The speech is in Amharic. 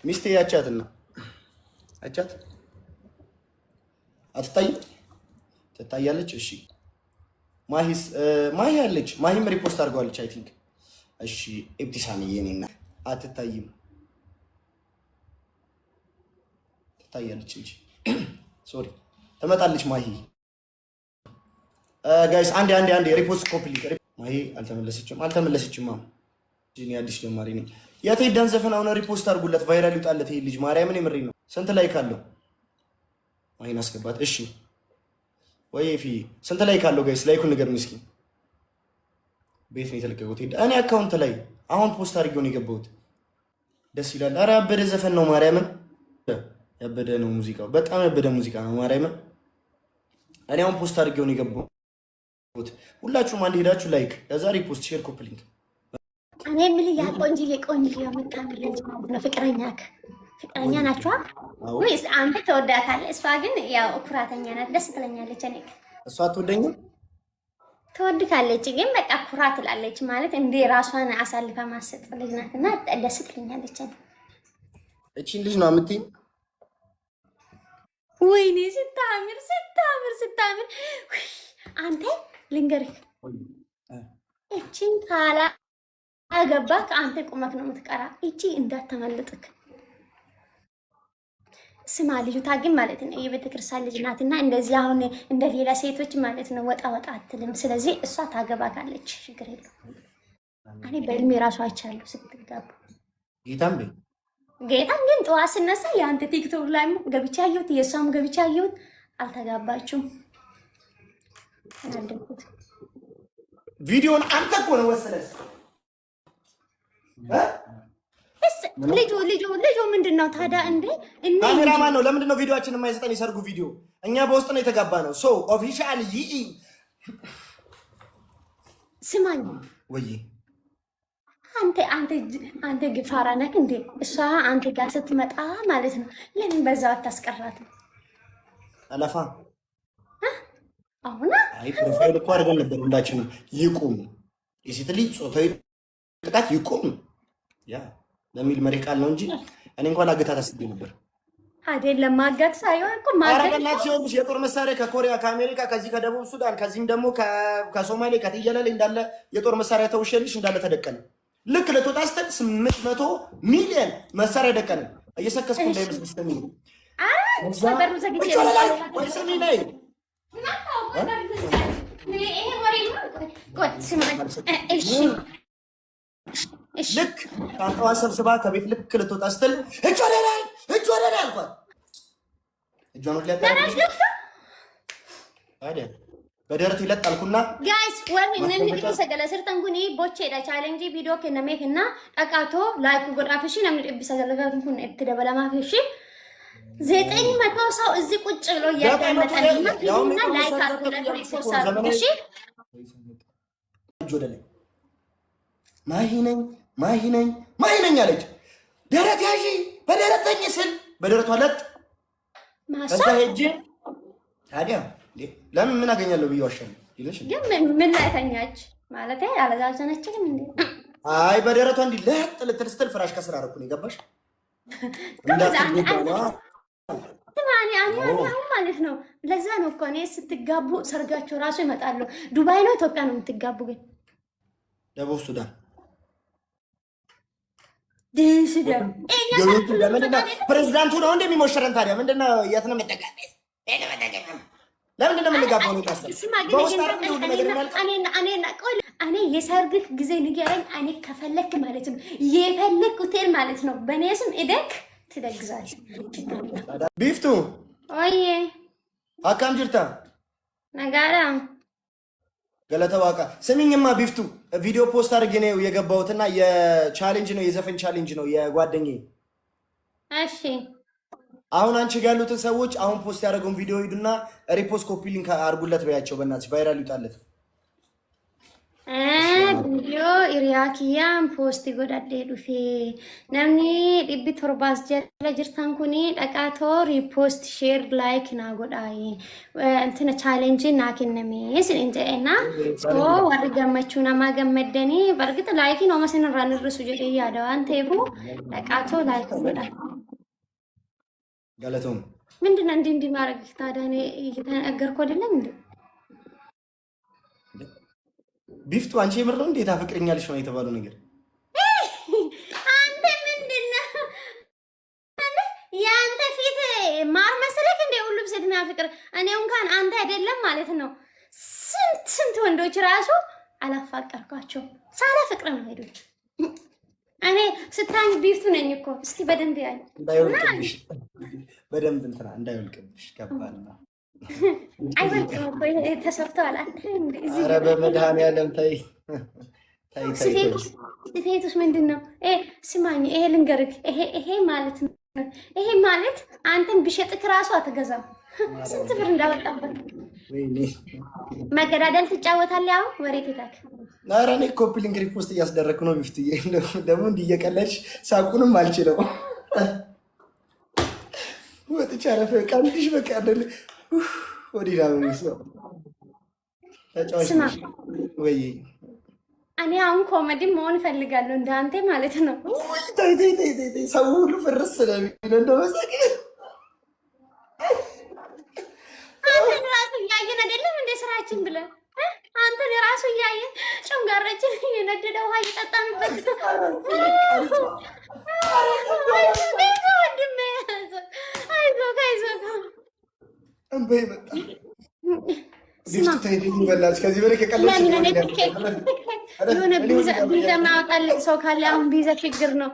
ሚስቴ ያቻትና አቻት አትታይም? ትታያለች። እሺ ማሂ አለች። ማሂም ሪፖስት አድርገዋለች አይ ቲንክ። እሺ ኢብቲሳም የኔና አትታይም? ትታያለች እንጂ ሶሪ ትመጣለች ማሂ። ጋይስ አንዴ ሪፖስት ኮምፕሊት። ማሂ አልተመለሰችም። እኔ አዲስ ጀማሪ ነኝ። የቴዳን ዘፈን አሁን ሪፖስት አድርጉለት፣ ቫይራል ይውጣለት ይሄ ልጅ። ማርያምን የምሬን ነው። ስንት ላይክ አለው? ማሂን አስገባት። እሺ ወይ ፊ ስንት ላይክ አለው ጋይስ? ላይኩን ንገሩኝ እስኪ። ቤት ነው የተለቀቀው ቴዳ። እኔ አካውንት ላይ አሁን ፖስት አድርጌው ነው የገባሁት። ደስ ይላል። ኧረ ያበደ ዘፈን ነው ማርያምን። ያበደ ነው ሙዚቃው፣ በጣም ያበደ ሙዚቃ ነው ማርያምን። እኔ አሁን ፖስት አድርጌው ነው የገባሁት። ሁላችሁም አንድ ሄዳችሁ ላይክ፣ ከዛ ሪፖስት፣ ሼር፣ ኮፒ ሊንክ። እኔ የምልህ ያ ቆንጆ የምታምር ልጅ ነው ፍቅረኛ ናቸው ወይስ አንተ ተወዳታለህ? እሷ ግን ያው ኩራተኛ ናት። ደስ ትለኛለች። እኔ እሷ አትወደኝም? ትወድካለች፣ ግን በቃ ኩራት ትላለች ማለት እንደ ራሷን አሳልፋ ማሰጥ ልጅ ናትና ደስ ትለኛለች። እቺን ልጅ ነው የምትይኝ? ወይኔ ስታምር አንተ ልንገርህ፣ እቺን ካላ አገባክ አንተ ቁመክ ነው የምትቀራ። እቺ እንዳታመልጥክ። ስማ ልጅቷ ግን ማለት ነው የቤተክርስቲያን ልጅ ናትና እንደዚህ አሁን እንደ ሌላ ሴቶች ማለት ነው ወጣ አትልም። ስለዚህ እሷ ታገባካለች፣ ችግር የለውም። እኔ በእድሜ ራሷ አይቻለሁ ስትጋቡ። ጌታም ግን ጠዋት ስነሳ የአንተ ቲክቶክ ላይ ገብቻ አየሁት፣ የእሷም ገብቻ አየሁት። አልተጋባችሁም። ቪዲዮን አንተ እኮ ነው ወሰለስ ልጁ ምንድን ነው ታዲያ? እንዴ ካሜራማን ነው። ለምንድን ነው ቪዲዮአችንን የማይሰጠን? የሰርጉ ቪዲዮ እኛ በውስጥ ነው የተጋባ ነው። ሶ ኦፊሻል ስማኝ ወይ አንተ ግፋራ ነህ እንዴ? እሷ አንተ ጋር ስትመጣ ማለት ነው ለምን በዛው አታስቀራትም? አለፋ አሁን ፕሮፋይል እኮ አድርገን ነበር ሁላችንም። ይቁም የሴት ልጅ ጾታዊ ጥቃት ይቁም ያ ለሚል መሪ ቃል ነው እንጂ እኔ እንኳን አገታት አስቤ ነበር። አይደለም ማገት ሳይሆን እኮ ማገት ሲሆን የጦር መሳሪያ ከኮሪያ ከአሜሪካ ከዚህ ከደቡብ ሱዳን ከዚህም ደግሞ ከሶማሌ ከትየለሌ እንዳለ የጦር መሳሪያ ተውሸልሽ እንዳለ ተደቀነ። ልክ ለቶታ ስተን 800 ሚሊዮን መሳሪያ ደቀነ። እየሰከስኩ እንዳይመስል ስተሚ ሰበሩ ዘግቼ ወይ ስሚ ላይ ይሄ ወሬ ቆይ ስማ እሺ ልክ ሻንጣዋን ሰብስባ ከቤት ልክ ልትወጣ ስትል እጅ ወደ ላይ አልኳት። እጇን ወደ ላይ ታዲያ በደረት ይለጥ አልኩና ጋይስ ወን ምን ቪዲዮ ሰገለ ሰርተን ጉኒ ቦቼ ዳ ቻሌንጅ ቪዲዮ ከነሜክና ጠቃቶ ላይክ ጎዳፍሽ ነምን ዲብ ሰገለ ጋርኩን እትደበላ ማፍሽ 900 ሰው እዚህ ቁጭ ብሎ ያዳመጠኝና ቪዲዮና ላይክ አድርጉለት ሪፖስት አድርጉሽ። እጅ ወደ ላይ ማሂ ነኝ አለች። ደረት ያዢ በደረት ተኝ ስል በደረቷ ለጥ ከዛ ሄጄ ታዲያ ለምን ምን አገኛለሁ ብዬ ዋሻለሁ ይልሽ ግን ምን ላይ ተኛች ማለት አላዛዘነችም እንዴ? አይ በደረቷ እንዲህ ለጥ ልትል ስትል ፍራሽ ከስራ አደረኩ ነው ገባሽ? ትማኒ አሁን ማለት ነው። ለዛ ነው እኮ እኔ ስትጋቡ ሰርጋቸው ራሱ ይመጣሉ። ዱባይ ነው ኢትዮጵያ ነው የምትጋቡ? ግን ደቡብ ሱዳን ፕሬዚዳንቱ ነው እንደሚሞሸረን። ታዲያ ምንድነው? የት ነው መጠቀም? ለምንድን ነው የምንጋባው? እኔ የሰርግህ ጊዜ ንገረኝ። እኔ ከፈለክ ማለት ነው የፈለክ ሆቴል ማለት ነው በእኔ ስም እደክ ትደግዛለህ። ቢፍቱ ኦዬ አካም ጅርታ ነጋራ ገለተ ዋቃ ስሚኝማ፣ ቢፍቱ ቪዲዮ ፖስት አድርጌ ነው የገባሁትና የቻሌንጅ ነው የዘፈን ቻሌንጅ ነው የጓደኛዬ። እሺ አሁን አንቺ ጋር ያሉትን ሰዎች አሁን ፖስት ያደረገውን ቪዲዮ ሂዱና ሪፖስት ኮፒ ሊንክ አድርጉለት በያቸው። በእናትሽ ቫይራል ይውጣለት። ቪዲዮ ኢሪያኪያን ፖስት ጎዳዴ ዱፌ ነምኒ ዲቢ ቶርባስ ጀለ ጅርታን ኩኒ ደቃቶ ሪፖስት ሼር ላይክ ና ጎዳይ እንትን ቻሌንጅ ናከነሜ ስለንጀና ሶ ወርገመቹ ነማ ገመደኒ በርግጥ ላይክ ነው መስን ራን ርሱ ጀዲ ያዳዋን ቴቡ ደቃቶ ላይክ ጎዳ ጋለቶም ምንድነው እንዲህ ማድረግ ታዲያ? እኔ እየተናገርኩ አይደለም እንዴ? ቢፍቱ አንቺ የምር ነው እንዴት አፍቅረኛልሽ ነው የተባለው ነገር? አንተ ምንድነው ያንተ ፊት ማር መሰለክ እንዴ? ሁሉም ሴት የሚያፍቅር እኔ እንኳን አንተ አይደለም ማለት ነው። ስንት ወንዶች ራሱ አላፋቀርኳቸው ሳላፈቅር ነው ሄዶች። እኔ ስታኝ ቢፍቱ ነኝ እኮ። እስቲ በደንብ ያይ እንዳይወልቅብሽ፣ በደንብ እንትና እንዳይወልቅብሽ ከባድ ነው። አይወልቅም እኮ ተሰርተዋል። ኧረ በመድኃኒዓለም ተይ ተይ ተይ። ስፌቱስ ምንድን ነው? ስማኝ፣ ይሄ ልንገርህ፣ ይሄ ማለት ነው። ይሄ ማለት አንተን ቢሸጥክ ራሱ አትገዛም። ስንት ብር እንዳወጣበት መገዳደል ትጫወታለህ። አሁን ወሬ ትታክ። ኧረ እኔ ኮፒ ሊንክ ሪፖስት እያስደረግኩ ነው። ቢፍትዬ ደግሞ እንዲህ እየቀለድሽ ሳቁንም አልችለው ወጥቼ አረፈ ቀልድሽ በቃ አይደል ወዲና ነው ተጫዋች ወይ? እኔ አሁን ኮሜዲ መሆን እፈልጋለሁ እንዳንተ ማለት ነው። ተይ ተይ ተይ ተይ፣ ሰው ሁሉ ፍርስ ስለሚል እንደመሰከ አንተን ራሱ እያየን አይደለም እንደ ስራችን ብለን አንተን ራሱ እያየን ጭንጋራችን የነደደ ውሃ እየጠጣንበት የሆነ ቢዛ ማውጣልህ ሰው ካለ አሁን ቢዛ ችግር ነው።